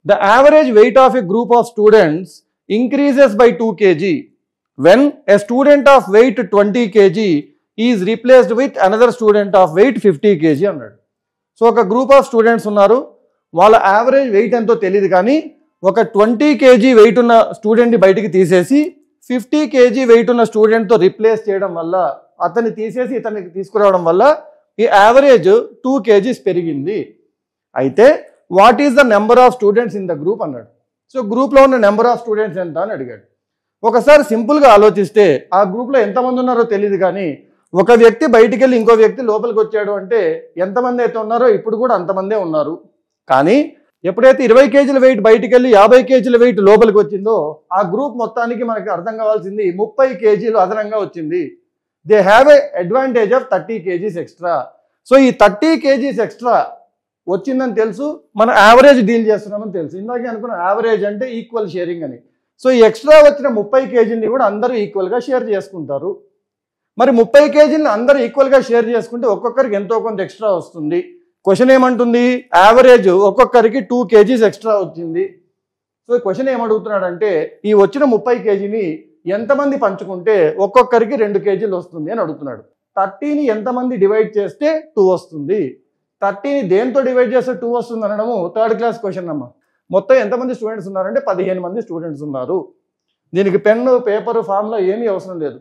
The average weight of a group of students increases by 2 kg when a student of weight 20 kg is replaced with another student of weight 50 kg అన్నాడు. So ఒక group of students ఉన్నారు, వాళ్ళ average wait ఎంతో తెలియదు, కానీ ఒక 20 kg wait ఉన్న స్టూడెంట్ని బయటికి తీసేసి 50 kg వెయిట్ ఉన్న స్టూడెంట్తో రిప్లేస్ చేయడం వల్ల, అతన్ని తీసేసి ఇతన్ని తీసుకురావడం వల్ల ఈ యావరేజ్ 2 kgs పెరిగింది. అయితే what is the number of students in the group అన్నాడు. సో గ్రూప్లో ఉన్న నెంబర్ ఆఫ్ స్టూడెంట్స్ ఎంత అని అడిగాడు. ఒకసారి సింపుల్గా ఆలోచిస్తే ఆ గ్రూప్లో ఎంతమంది ఉన్నారో తెలియదు, కానీ ఒక వ్యక్తి బయటికి వెళ్ళి ఇంకో వ్యక్తి లోపలికి వచ్చాడు అంటే ఎంతమంది అయితే ఉన్నారో ఇప్పుడు కూడా అంతమందే ఉన్నారు. కానీ ఎప్పుడైతే 20 kgల వెయిట్ బయటికి వెళ్ళి 50 kgల వెయిట్ లోపలికి వచ్చిందో ఆ గ్రూప్ మొత్తానికి మనకి అర్థం కావాల్సింది 30 kgలు అదనంగా వచ్చింది. They have a advantage of 30 kgs extra. So ఈ 30 kgs ఎక్స్ట్రా వచ్చిందని తెలుసు, మనం యావరేజ్ డీల్ చేస్తున్నామని తెలుసు. ఇందాకే అనుకున్న యావరేజ్ అంటే ఈక్వల్ షేరింగ్ అని. సో ఈ ఎక్స్ట్రా వచ్చిన 30 kgని కూడా అందరూ ఈక్వల్గా షేర్ చేసుకుంటారు. మరి 30 kgని అందరూ ఈక్వల్గా షేర్ చేసుకుంటే ఒక్కొక్కరికి ఎంతో కొంత ఎక్స్ట్రా వస్తుంది. క్వశ్చన్ ఏమంటుంది, యావరేజ్ ఒక్కొక్కరికి 2 kgs ఎక్స్ట్రా వచ్చింది. సో క్వశ్చన్ ఏమడుగుతున్నాడంటే ఈ వచ్చిన 30 kgని ఎంతమంది పంచుకుంటే ఒక్కొక్కరికి 2 kgలు వస్తుంది అని అడుగుతున్నాడు. 30ని ఎంతమంది డివైడ్ చేస్తే 2 వస్తుంది, 30ని దేంతో డివైడ్ చేస్తే 2 వస్తుంది అనడము థర్డ్ క్లాస్ క్వశ్చన్ అమ్మ. మొత్తం ఎంతమంది స్టూడెంట్స్ ఉన్నారంటే 15 మంది స్టూడెంట్స్ ఉన్నారు. దీనికి పెన్ను పేపరు ఫార్ములా ఏమీ అవసరం లేదు.